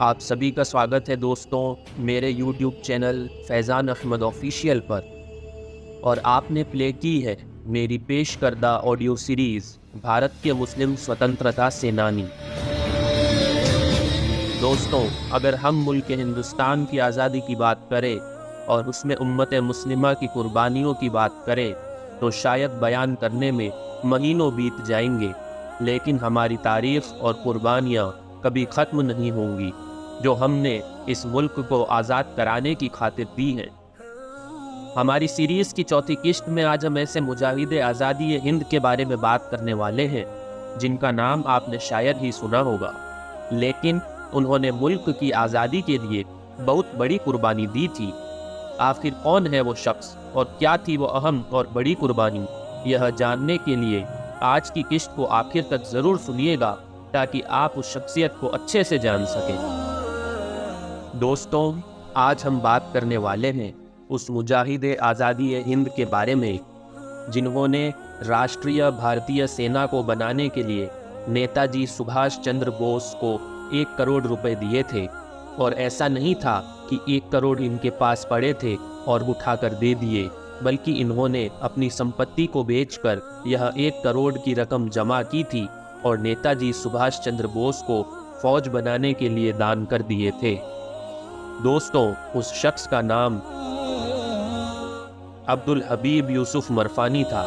आप सभी का स्वागत है दोस्तों मेरे YouTube channel Faizan Ahmed official पर। और आपने प्ले की है मेरी पेश करदा ऑडियो सीरीज़ भारत के मुस्लिम स्वतंत्रता सेनानी। दोस्तों, अगर हम मुल्क हिंदुस्तान की आज़ादी की बात करें और उसमें उम्मत मुस्लिमा की कुर्बानियों की बात करें तो शायद बयान करने में महीनों बीत जाएंगे, लेकिन हमारी तारीख़ और कुर्बानियाँ कभी ख़त्म नहीं होंगी जो हमने इस मुल्क को आज़ाद कराने की खातिर दी हैं। हमारी सीरीज़ की चौथी किश्त में आज हम ऐसे मुजाहिद आज़ादी हिंद के बारे में बात करने वाले हैं जिनका नाम आपने शायद ही सुना होगा, लेकिन उन्होंने मुल्क की आज़ादी के लिए बहुत बड़ी कुर्बानी दी थी। आखिर कौन है वो शख्स और क्या थी वो अहम और बड़ी कुर्बानी, यह जानने के लिए आज की किश्त को आखिर तक ज़रूर सुनिएगा ताकि आप उस शख्सियत को अच्छे से जान सकें। दोस्तों, आज हम बात करने वाले हैं उस मुजाहिद आज़ादी हिंद के बारे में जिन्होंने राष्ट्रीय भारतीय सेना को बनाने के लिए नेताजी सुभाष चंद्र बोस को 1 करोड़ रुपए दिए थे। और ऐसा नहीं था कि 1 करोड़ इनके पास पड़े थे और उठाकर दे दिए, बल्कि इन्होंने अपनी संपत्ति को बेचकर यह 1 करोड़ की रकम जमा की थी और नेताजी सुभाष चंद्र बोस को फौज बनाने के लिए दान कर दिए थे। दोस्तों, उस शख्स का नाम अब्दुल हबीब यूसुफ मरफानी था।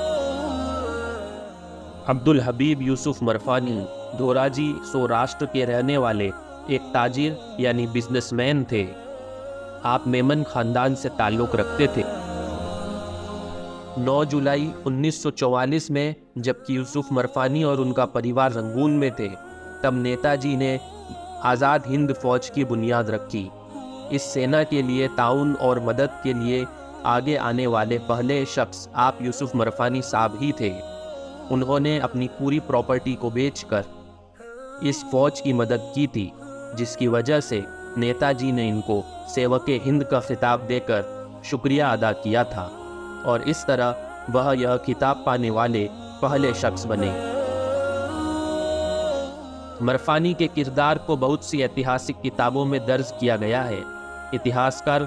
अब्दुल हबीब यूसुफ मरफानी धोराजी सौराष्ट्र के रहने वाले एक ताजिर यानी बिजनेसमैन थे। आप मेमन खानदान से ताल्लुक़ रखते थे। 9 जुलाई 1944 में जबकि यूसुफ मरफानी और उनका परिवार रंगून में थे, तब नेताजी ने आज़ाद हिंद फौज की बुनियाद रखी। इस सेना के लिए ताउन और मदद के लिए आगे आने वाले पहले शख्स आप यूसुफ मरफानी साहब ही थे। उन्होंने अपनी पूरी प्रॉपर्टी को बेचकर इस फौज की मदद की थी, जिसकी वजह से नेताजी ने इनको सेवक हिंद का खिताब देकर शुक्रिया अदा किया था और इस तरह वह यह खिताब पाने वाले पहले शख्स बने। मरफानी के किरदार को बहुत सी ऐतिहासिक किताबों में दर्ज किया गया है। इतिहासकार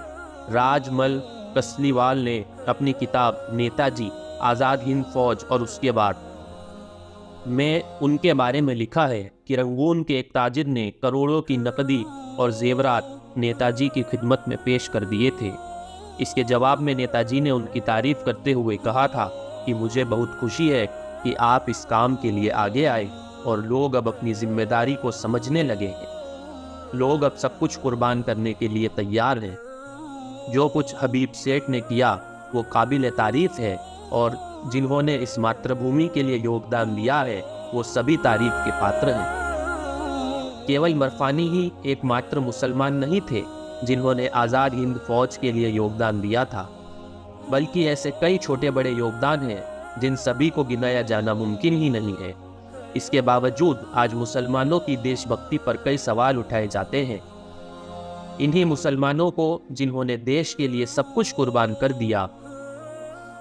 राजमल कसलीवाल ने अपनी किताब नेताजी आज़ाद हिंद फौज और उसके बाद में उनके बारे में लिखा है कि रंगून के एक ताजिर ने करोड़ों की नकदी और जेवरात नेताजी की खिदमत में पेश कर दिए थे। इसके जवाब में नेताजी ने उनकी तारीफ करते हुए कहा था कि मुझे बहुत खुशी है कि आप इस काम के लिए आगे आए और लोग अब अपनी जिम्मेदारी को समझने लगे हैं। लोग अब सब कुछ कुर्बान करने के लिए तैयार हैं। जो कुछ हबीब सेठ ने किया वो काबिल तारीफ है और जिन्होंने इस मातृभूमि के लिए योगदान दिया है वो सभी तारीफ के पात्र हैं। केवल मरफानी ही एकमात्र मुसलमान नहीं थे जिन्होंने आज़ाद हिंद फौज के लिए योगदान दिया था, बल्कि ऐसे कई छोटे बड़े योगदान हैं जिन सभी को गिनाया जाना मुमकिन ही नहीं है। इसके बावजूद आज मुसलमानों की देशभक्ति पर कई सवाल उठाए जाते हैं। इन्हीं मुसलमानों को जिन्होंने देश के लिए सब कुछ कुर्बान कर दिया,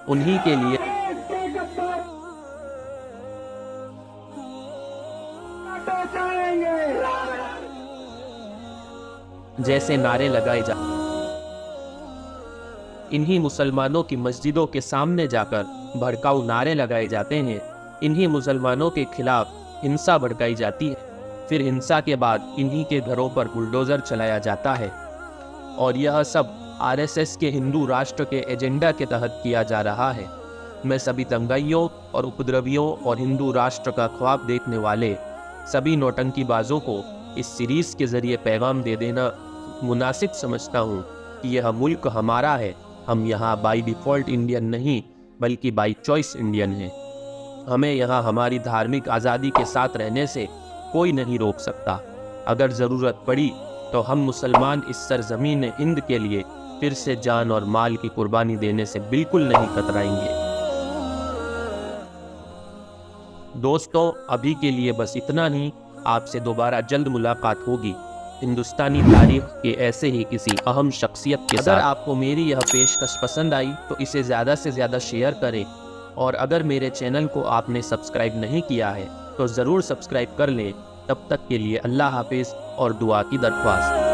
उन्हीं के लिए जैसे नारे लगाए जा इन्हीं मुसलमानों की मस्जिदों के सामने जाकर भड़काऊ नारे लगाए जाते हैं। इन्हीं मुसलमानों के खिलाफ हिंसा भड़काई जाती है। फिर हिंसा के बाद इन्हीं के घरों पर बुलडोज़र चलाया जाता है और यह सब आरएसएस के हिंदू राष्ट्र के एजेंडा के तहत किया जा रहा है। मैं सभी दंगाइयों और उपद्रवियों और हिंदू राष्ट्र का ख्वाब देखने वाले सभी नौटंकीबाजों को इस सीरीज़ के ज़रिए पैगाम दे देना मुनासिब समझता हूँ कि यह मुल्क हमारा है। हम यहाँ बाई डिफ़ॉल्ट इंडियन नहीं बल्कि बाई चॉइस इंडियन हैं। हमें यहाँ हमारी धार्मिक आज़ादी के साथ रहने से कोई नहीं रोक सकता। अगर ज़रूरत पड़ी तो हम मुसलमान इस सरज़मीन हिंद के लिए फिर से जान और माल की कुर्बानी देने से बिल्कुल नहीं कतराएंगे। दोस्तों, अभी के लिए बस इतना ही। आपसे दोबारा जल्द मुलाकात होगी हिंदुस्तानी तारीख के ऐसे ही किसी अहम शख्सियत के साथ। अगर आपको मेरी यह पेशकश पसंद आई तो इसे ज़्यादा से ज़्यादा शेयर करें और अगर मेरे चैनल को आपने सब्सक्राइब नहीं किया है तो ज़रूर सब्सक्राइब कर लें तब तक के लिए अल्लाह हाफिज़ और दुआ की दरख्वास्त।